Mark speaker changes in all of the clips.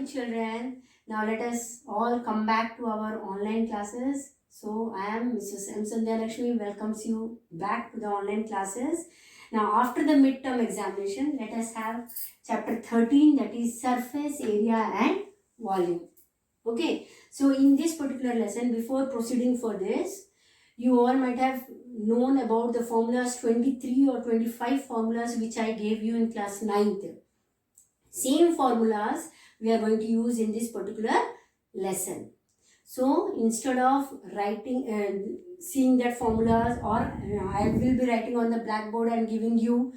Speaker 1: morning, children. Now let us all come back to our online classes. So I am Mrs. M. Sandhya Lakshmi welcomes you back to the online classes. Now after the midterm examination, let us have chapter 13, that is surface area and volume. Okay. So in this particular lesson, before proceeding for this, you all might have known about the formulas 23 or 25 formulas which I gave you in class 9th. Same formulas we are going to use in this particular lesson. So instead of writing seeing that formulas, or I will be writing on the blackboard and giving you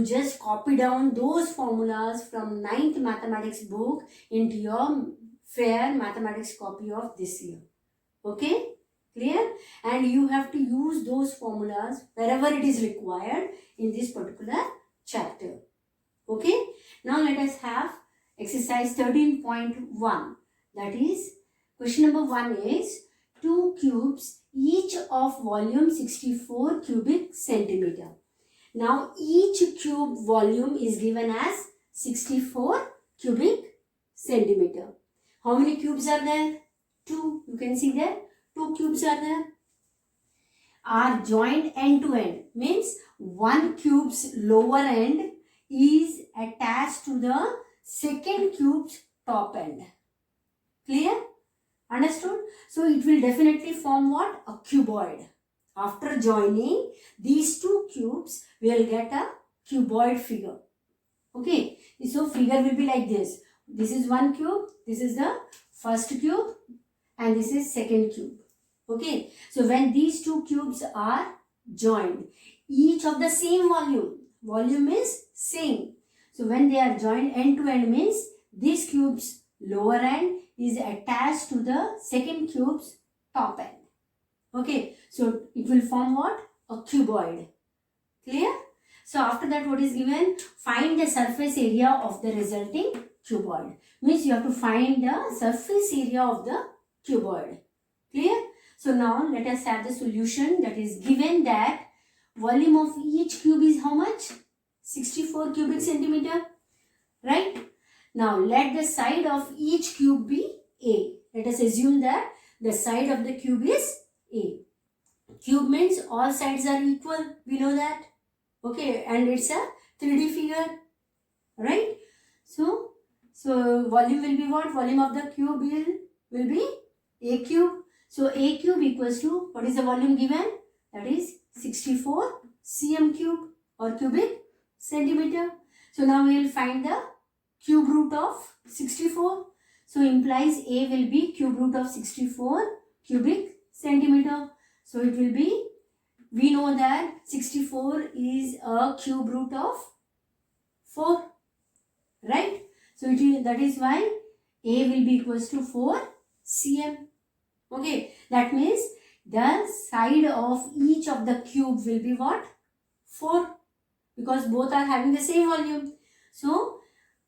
Speaker 1: just copy down those formulas from 9th mathematics book into your fair mathematics copy of this year. Okay, clear? And you have to use those formulas wherever it is required in this particular chapter. Okay, now let us have exercise 13.1. That is, question number 1 is 2 cubes, each of volume 64 cubic centimeter. Now each cube volume is given as 64 cubic centimeter. How many cubes are there? 2. You can see there, 2 cubes are there. Are joined end to end, means one cube's lower end is attached to the second cube's top end. Clear? Understood? So it will definitely form what? A cuboid. After joining these two cubes, we will get a cuboid figure. Okay. So figure will be like this. This is one cube. This is the first cube. And this is second cube. Okay. So when these two cubes are joined, each of the same volume is same. So when they are joined end to end, means this cube's lower end is attached to the second cube's top end. Okay, so it will form what? A cuboid. Clear? So after that, what is given? Find the surface area of the resulting cuboid. Means you have to find the surface area of the cuboid. Clear? So now let us have the solution. That is, given that volume of each cube is how much? 64 cubic centimeter. Right? Now let the side of each cube be A. Let us assume that the side of the cube is A. Cube means all sides are equal. We know that. Okay. And it's a 3D figure. Right? So volume will be what? Volume of the cube will be A cube. So A cube equals to, what is the volume given? That is 64 cm cube or cubic centimeter. So now we will find the cube root of 64. So implies A will be cube root of 64 cubic centimeter. So it will be, we know that 64 is a cube root of 4. Right? So that is why A will be equals to 4 cm. Okay, that means the side of each of the cube will be what? 4, because both are having the same volume. So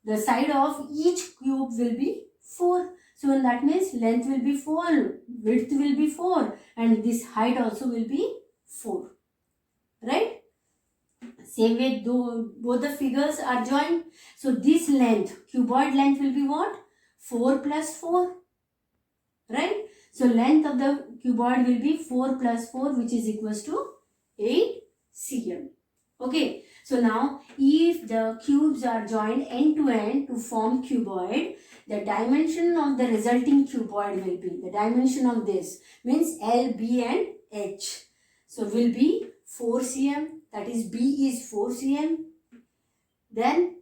Speaker 1: the side of each cube will be 4. So that means length will be 4, width will be 4, and this height also will be 4. Right? Same way, though both the figures are joined. So this length, cuboid length will be what? 4 plus 4. Right? So length of the cuboid will be 4 plus 4, which is equals to 8 cm. Okay. So now if the cubes are joined end to end to form cuboid, the dimension of the resulting cuboid will be, the dimension of this means L, B and H. So will be 4 cm, that is B is 4 cm. Then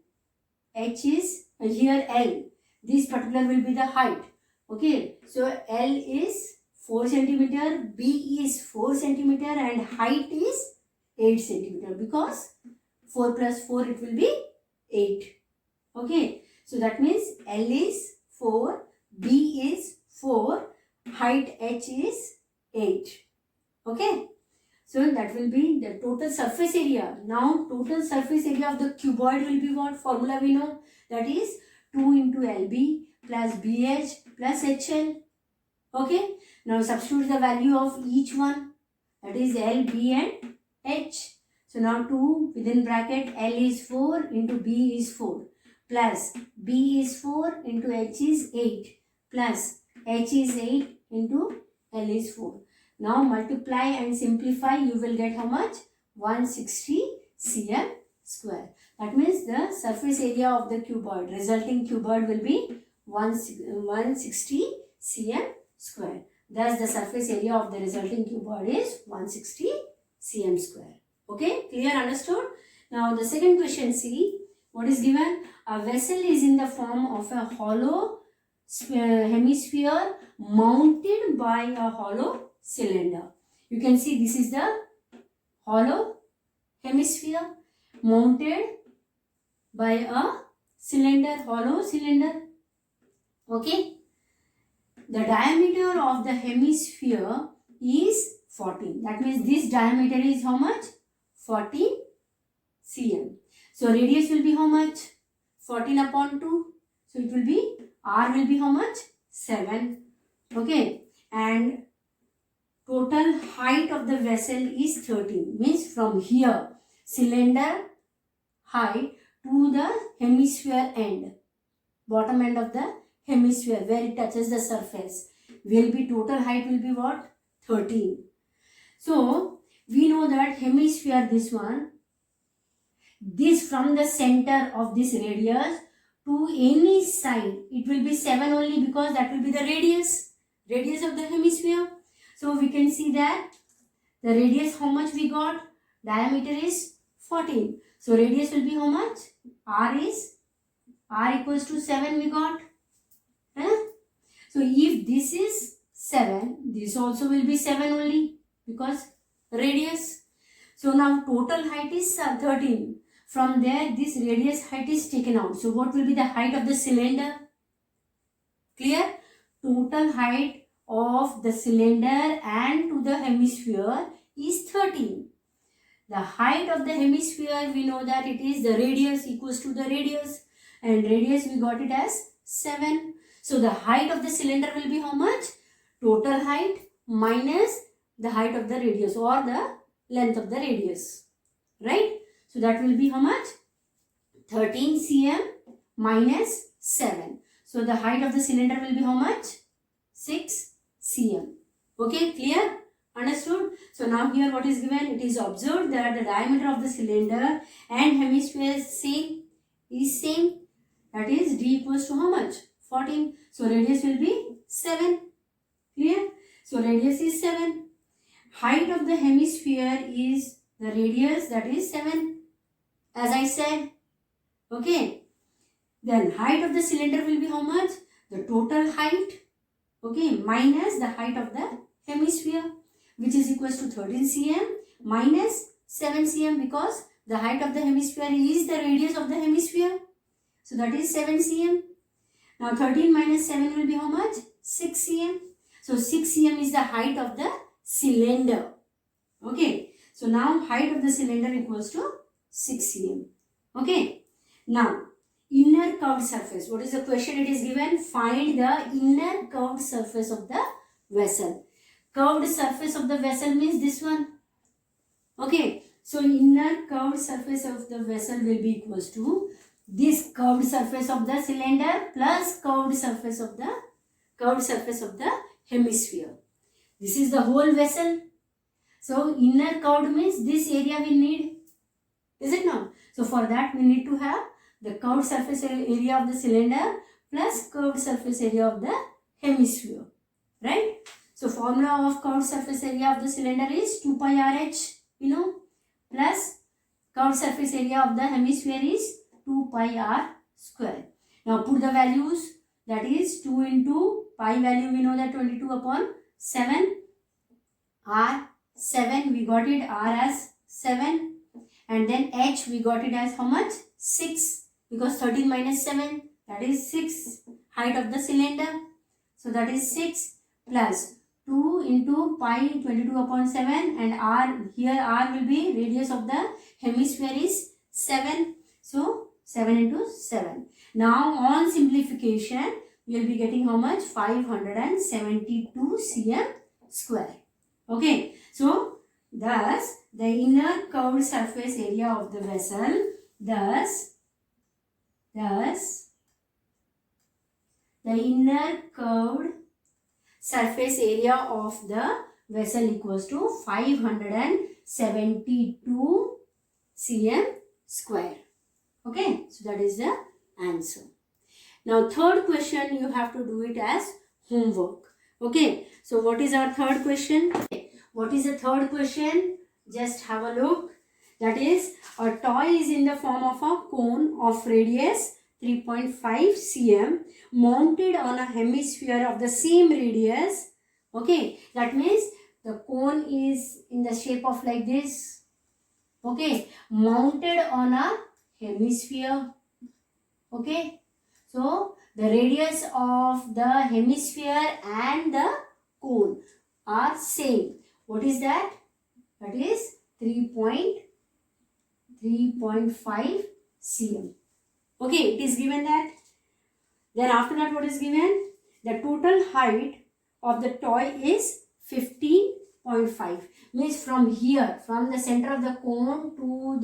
Speaker 1: H is, here L, this particular will be the height. Okay, so L is 4 centimeter, B is 4 centimeter and height is 8 centimeter, because 4 plus 4 it will be 8. Okay, so that means L is 4, B is 4, height H is 8. Okay, so that will be the total surface area. Now total surface area of the cuboid will be what? Formula we know, that is 2 into LB plus BH plus HL. Okay. Now substitute the value of each one. That is L, B and H. So now 2 within bracket L is 4 into B is 4. plus B is 4 into H is 8 plus H is 8 into L is 4. Now multiply and simplify, you will get how much? 160 cm square. That means the surface area of the cuboid, resulting cuboid will be 160 cm square. Thus the surface area of the resulting cuboid is 160 cm square. Okay, clear, understood? Now the second question, see what is given. A vessel is in the form of a hollow hemisphere mounted by a hollow cylinder. You can see this is the hollow hemisphere mounted by a cylinder, hollow cylinder. Okay. The diameter of the hemisphere is 14. That means this diameter is how much? 14 cm. So radius will be how much? 14 upon 2. So it will be, R will be how much? 7. Okay. And total height of the vessel is 13. Means from here, cylinder height to the hemisphere end, bottom end of the hemisphere where it touches the surface, will be total height will be what? 13. So we know that hemisphere, this one, this from the center of this radius to any side, it will be 7 only, because that will be the radius of the hemisphere. So we can see that the radius, how much we got? Diameter is 14. So radius will be how much? R equals to 7 we got. So if this is 7, this also will be 7 only, because radius. So now total height is 13. From there, this radius height is taken out. So what will be the height of the cylinder? Clear? Total height of the cylinder and to the hemisphere is 13. The height of the hemisphere, we know that it is the radius equals to the radius, and radius we got it as 7. So the height of the cylinder will be how much? Total height minus the height of the radius, or the length of the radius, right? So that will be how much? 13 cm minus 7. So the height of the cylinder will be how much? 6 cm. Okay, clear? Understood? So now here what is given? It is observed that the diameter of the cylinder and hemisphere is same. That is d equals to how much? 14. So radius will be 7. Clear? So radius is 7. Height of the hemisphere is the radius, that is 7. As I said. Okay. Then height of the cylinder will be how much? The total height. Okay. Minus the height of the hemisphere, which is equals to 13 cm minus 7 cm, because the height of the hemisphere is the radius of the hemisphere. So that is 7 cm. Now 13 minus 7 will be how much? 6 cm. So 6 cm is the height of the cylinder. Okay. So now height of the cylinder equals to 6 cm. Okay. Now inner curved surface. What is the question it is given? Find the inner curved surface of the vessel. Curved surface of the vessel means this one. Okay. So inner curved surface of the vessel will be equals to this curved surface of the cylinder plus curved surface of the hemisphere. This is the whole vessel. So inner curved means this area we need. Is it not? So for that we need to have the curved surface area of the cylinder plus curved surface area of the hemisphere. Right? So formula of curved surface area of the cylinder is 2 pi RH, plus curved surface area of the hemisphere is 2 pi r square. Now put the values, that is 2 into pi value, we know that 22 upon 7, r 7 we got it r as 7, and then h we got it as how much? 6, because 13 minus 7, that is 6, height of the cylinder. So that is 6 plus 2 into pi 22 upon 7, and r, here r will be radius of the hemisphere is 7. So 7 into 7. Now on simplification, we will be getting how much? 572 cm square. Okay. So thus the inner curved surface area of the vessel, thus Thus, the inner curved surface area of the vessel equals to 572 cm square. Okay, so that is the answer. Now third question, you have to do it as homework. Okay, so what is our third question? What is the third question? Just have a look. That is, a toy is in the form of a cone of radius 3.5 cm mounted on a hemisphere of the same radius. Okay, that means the cone is in the shape of like this. Okay, mounted on a hemisphere. Okay, so the radius of the hemisphere and the cone are same. What is that? That is 3.5 cm. Okay, it is given that. Then after that, what is given? The total height of the toy is 15.5. Means from here, from the center of the cone to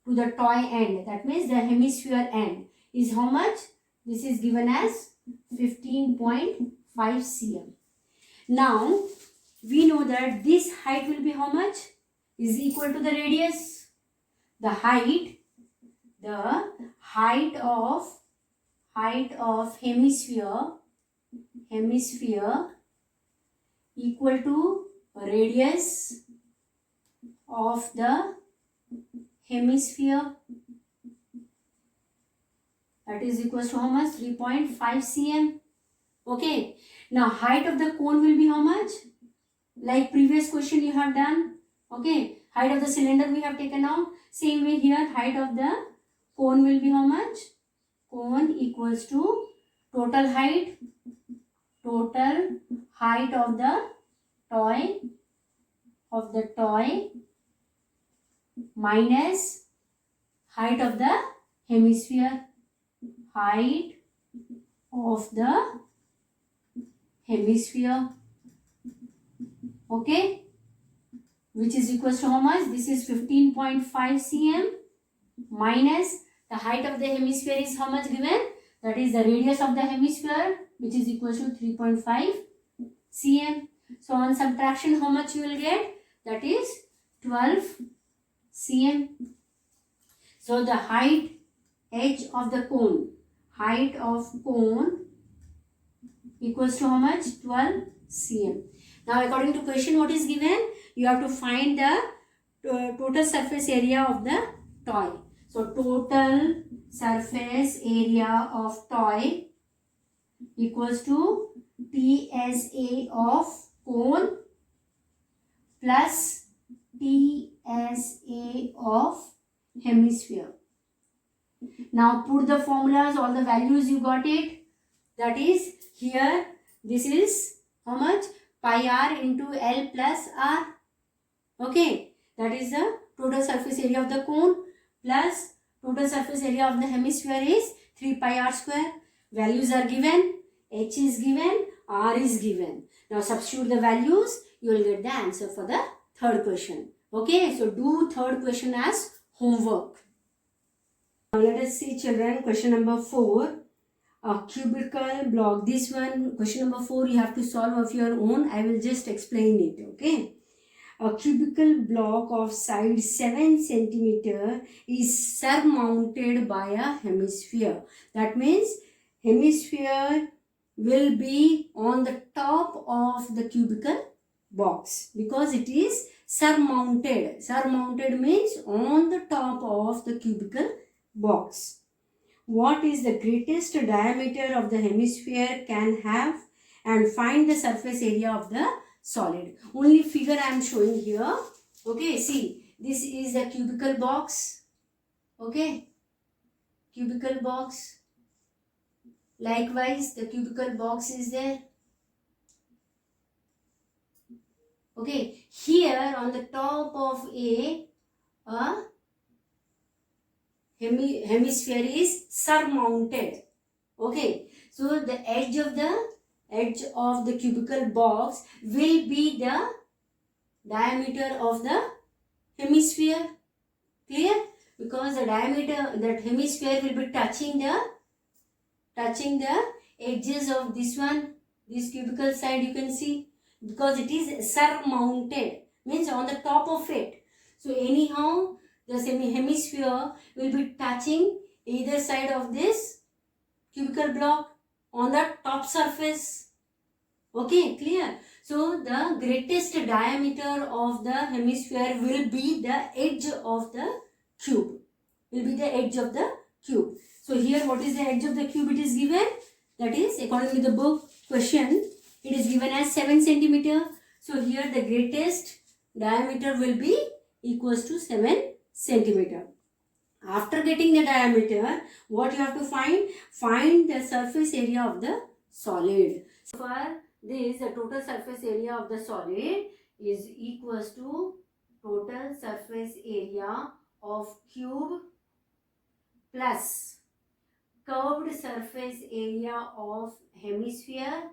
Speaker 1: the toy end. That means the hemisphere end is how much? This is given as 15.5 cm. Now, we know that this height will be how much? Is equal to the radius. The height of hemisphere equal to radius of the hemisphere. That is equal to how much? 3.5 cm. Okay. Now height of the cone will be how much? Like previous question you have done. Okay. Height of the cylinder we have taken out. Same way here, height of the cone will be how much? Cone equals to total height of the toy minus height of the hemisphere. Height of the hemisphere. Okay, which is equal to how much? This is 15.5 cm minus the height of the hemisphere is how much given? That is the radius of the hemisphere, which is equal to 3.5 cm. So on subtraction, how much you will get? That is 12 cm. So the height edge of the cone, height of cone equals to how much? 12 cm. Now according to question, what is given? You have to find the total surface area of the toy. So total surface area of toy equals to TSA of cone plus TSA of hemisphere. Now put the formulas, all the values you got it. That is here, this is how much? Pi r into L plus r. Okay, that is the total surface area of the cone plus total surface area of the hemisphere is 3 pi r square. Values are given, h is given, r is given. Now substitute the values, you will get the answer for the third question. Okay, so do third question as homework. Now let us see children, question number 4. A cubical block. This one, question number 4, you have to solve of your own. I will just explain it. Okay. A cubical block of side 7 cm is surmounted by a hemisphere. That means hemisphere will be on the top of the cubical box because it is surmounted. Surmounted means on the top of the cubical box. What is the greatest diameter of the hemisphere can have, and find the surface area of the solid. Only figure I am showing here. Okay, see, this is a cubical box. Okay, cubical box. Likewise, the cubical box is there. Okay, here on the top of a hemisphere is surmounted. Okay, so the edge of the cubical box will be the diameter of the hemisphere. Clear? Because the diameter, that hemisphere will be touching the edges of this one, this cubical side you can see, because it is surmounted, means on the top of it. So anyhow, the hemisphere will be touching either side of this cubical block on the top surface. Okay, clear? So the greatest diameter of the hemisphere will be the edge of the cube. Will be the edge of the cube. So here what is the edge of the cube it is given? That is, according to the book question, it is given as 7 centimeter. So here the greatest diameter will be equals to 7 centimeter. After getting the diameter, what you have to find? Find the surface area of the solid. So for this, the total surface area of the solid is equals to total surface area of cube plus curved surface area of hemisphere,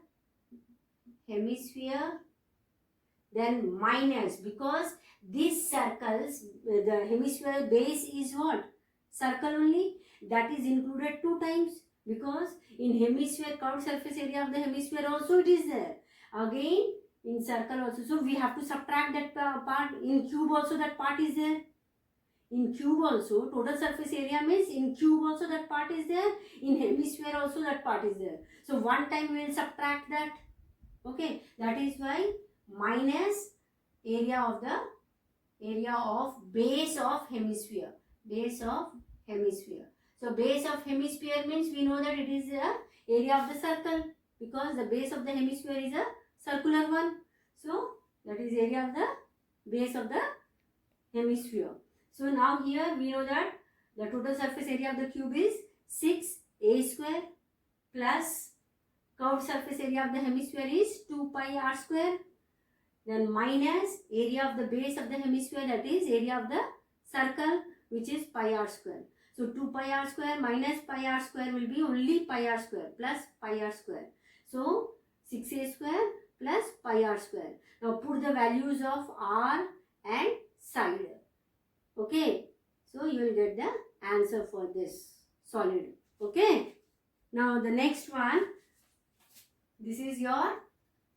Speaker 1: then minus, because these circles, the hemisphere base is what? Circle only, that is included 2 times, because in hemisphere, curved surface area of the hemisphere also it is there. Again in circle also. So we have to subtract that part. In cube also that part is there. In cube also, total surface area means in cube also that part is there. In hemisphere also that part is there. So one time we will subtract that. Okay, that is why minus area of base of hemisphere. Base of hemisphere. So base of hemisphere means we know that it is the area of the circle, because the base of the hemisphere is a circular one. So that is area of the base of the hemisphere. So now here we know that the total surface area of the cube is 6a square plus curved surface area of the hemisphere is 2 pi r square. Then minus area of the base of the hemisphere, that is area of the circle, which is pi r square. So 2 pi r square minus pi r square will be only pi r square plus pi r square. So 6a square plus pi r square. Now put the values of r and side. Okay, so you will get the answer for this solid. Okay, now the next one, this is your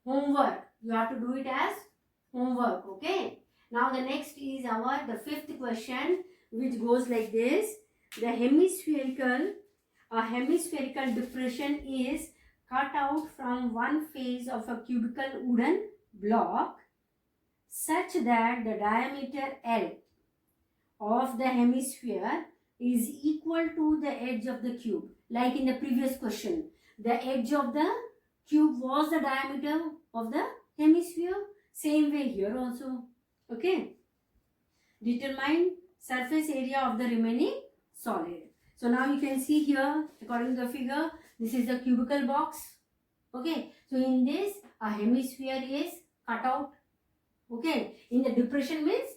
Speaker 1: homework. You have to do it as homework. Okay, now the next is the 5th question, which goes like this. The hemispherical depression is cut out from one face of a cubical wooden block such that the diameter L of the hemisphere is equal to the edge of the cube. Like in the previous question, the edge of the cube was the diameter of the hemisphere. Same way here also. Okay. Determine surface area of the remaining solid. So now you can see here, according to the figure, this is the cubical box. Okay. So in this, a hemisphere is cut out. Okay. In the depression means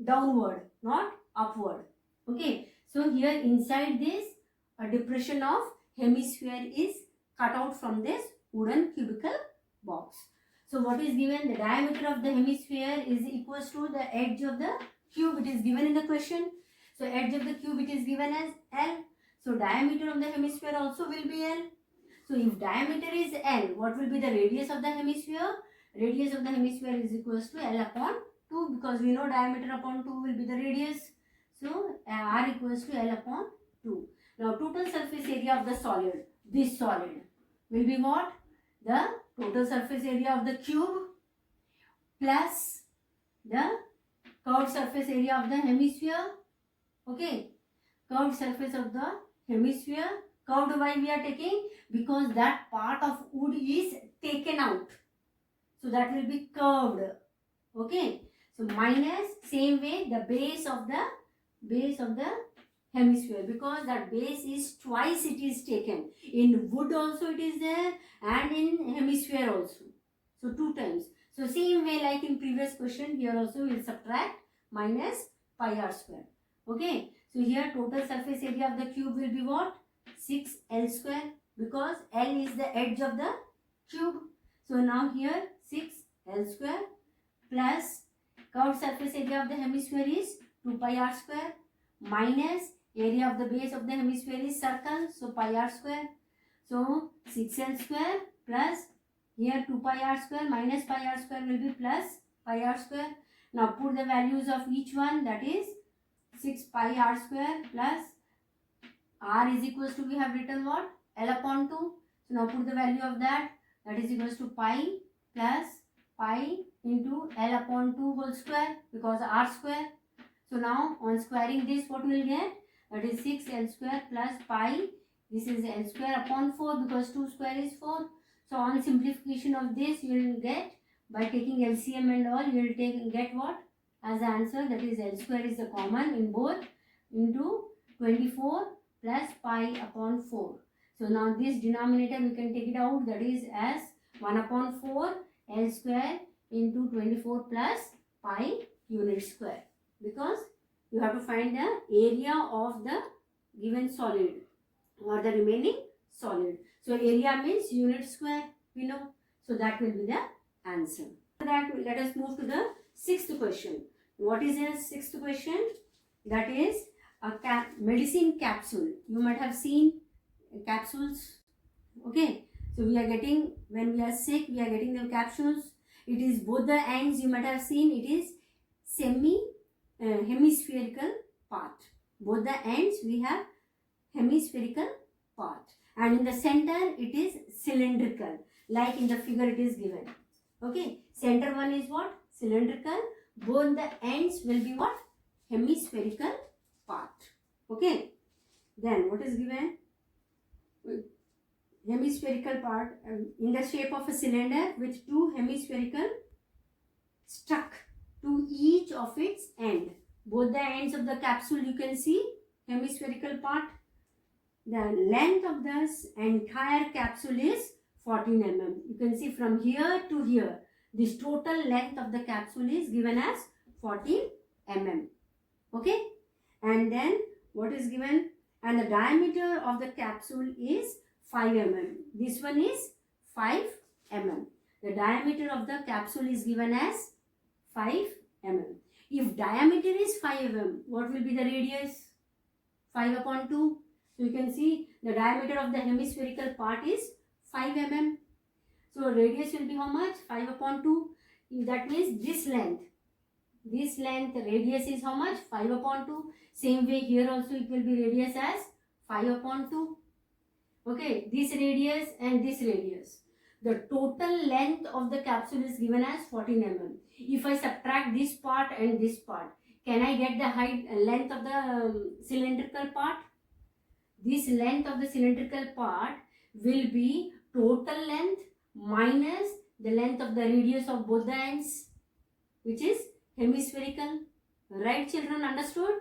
Speaker 1: downward, not upward. Okay. So here inside this, a depression of hemisphere is cut out from this wooden cubical box. So what is given? The diameter of the hemisphere is equals to the edge of the cube. It is given in the question. So edge of the cube it is given as L. So diameter of the hemisphere also will be L. So if diameter is L, what will be the radius of the hemisphere? Radius of the hemisphere is equals to L upon 2, because we know diameter upon 2 will be the radius. So R equals to L upon 2. Now total surface area of the solid, this solid, will be what? The total surface area of the cube plus the curved surface area of the hemisphere. Okay, curved surface of the hemisphere. Curved why we are taking? Because that part of wood is taken out. So that will be curved. Okay, so minus, same way, the base of the hemisphere, because that base is twice it is taken. In wood also it is there and in hemisphere also. So 2 times. So same way like in previous question, here also we will subtract minus pi r square. Okay. So here total surface area of the cube will be what? 6L square, because L is the edge of the cube. So now here 6L square plus curved surface area of the hemisphere is 2 pi r square minus area of the base of the hemisphere is circle, so pi r square. So 6l square plus here 2 pi r square minus pi r square will be plus pi r square. Now put the values of each one, that is 6 pi r square plus r is equals to, we have written what, L upon 2. So now put the value of that is equals to pi plus pi into L upon 2 whole square, because r square. So now on squaring this, what we will get, that is 6l square plus pi, this is l square upon 4, because 2 square is 4. So on simplification of this, you will get, by taking LCM and all, you will get what as the answer, that is l square is the common in both, into 24 plus pi upon 4. So now this denominator we can take it out, that is as 1 upon 4 l square into 24 plus pi unit square, because you have to find the area of the given solid or the remaining solid. So area means unit square, we know. So that will be the answer. For that, let us move to the sixth question. What is the sixth question? That is a medicine capsule. You might have seen capsules. Okay. So we are getting, when we are sick, we are getting the capsules. It is both the ends, you might have seen, it is hemispherical part. Both the ends we have hemispherical part, and in the center it is cylindrical, like in the figure it is given. Okay, center one is what, cylindrical, both the ends will be what, hemispherical part. Okay, then what is given, hemispherical part in the shape of a cylinder with two hemispherical stuck to each of its end. Both the ends of the capsule you can see hemispherical part. The length of this entire capsule is 14 mm. You can see from here to here, this total length of the capsule is given as 14 mm. Okay, and then what is given, and the diameter of the capsule is 5 mm. This one is 5 mm. The diameter of the capsule is given as 5 mm. If diameter is 5 mm, what will be the radius? 5 upon 2. So you can see the diameter of the hemispherical part is 5 mm. So radius will be how much? 5 upon 2. That means this length radius is how much? 5 upon 2. Same way here also it will be radius as 5 upon 2. Okay, this radius and this radius. The total length of the capsule is given as 14 mm. If I subtract this part and this part, can I get the length of the cylindrical part? This length of the cylindrical part will be total length minus the length of the radius of both the ends, which is hemispherical. Right, children, understood?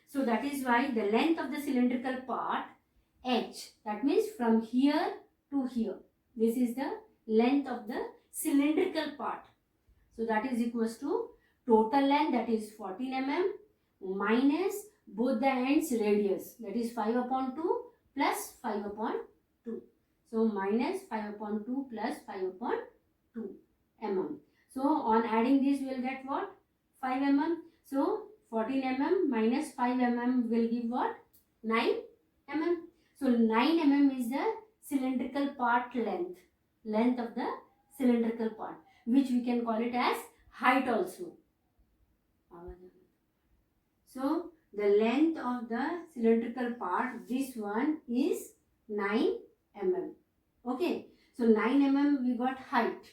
Speaker 1: So that is why the length of the cylindrical part, h, that means from here to here, this is the length of the cylindrical part. So that is equals to total length, that is 14 mm, minus both the ends radius, that is 5 upon 2 plus 5 upon 2. So minus 5 upon 2 plus 5 upon 2 mm. So on adding this we will get what? 5 mm. So 14 mm minus 5 mm will give what? 9 mm. So 9 mm is the cylindrical part length of the cylindrical part, which we can call it as height also. So the length of the cylindrical part, this one is 9 mm. Okay, so 9 mm we got height.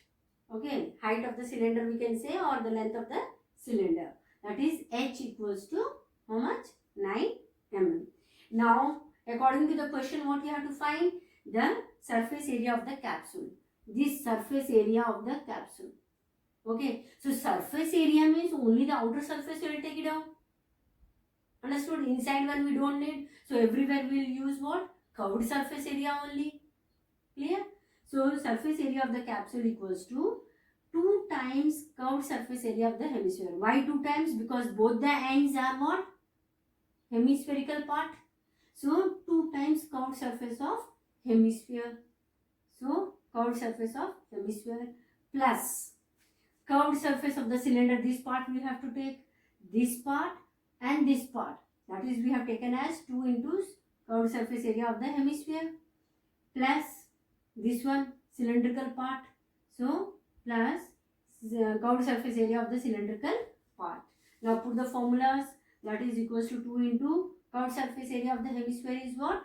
Speaker 1: Okay, height of the cylinder we can say, or the length of the cylinder, that is h equals to how much? 9 mm. Now according to the question, what you have to find? The surface area of the capsule. This surface area of the capsule. Okay, so surface area means only the outer surface we will take it out. Understood? Inside one we don't need. So everywhere we will use what? Curved surface area only. Clear? So surface area of the capsule equals to 2 times curved surface area of the hemisphere. Why 2 times? Because both the ends are what? Hemispherical part. So 2 times curved surface of hemisphere. So curved surface of hemisphere plus curved surface of the cylinder. This part we have to take, this part and this part. that is we have taken as 2 into curved surface area of the hemisphere plus this one cylindrical part. So plus the curved surface area of the cylindrical part. Now put the formulas, that is equals to 2 into curved surface area of the hemisphere is what?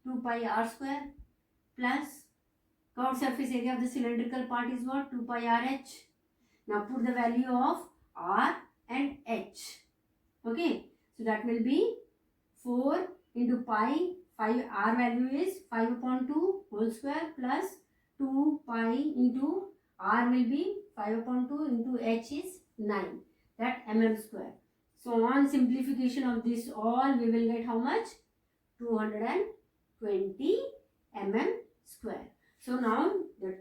Speaker 1: 2 pi r square plus curved surface area of the cylindrical part is what? 2 pi r h. Now put the value of r and h. Okay, so that will be 4 into pi, 5 r value is 5 upon 2 whole square plus 2 pi into r will be 5 upon 2 into h is 9, that mm square. So on simplification of this all, we will get how much? 220 mm square. So now the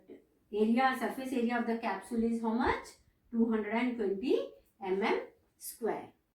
Speaker 1: area, surface area of the capsule is how much? 220 mm square.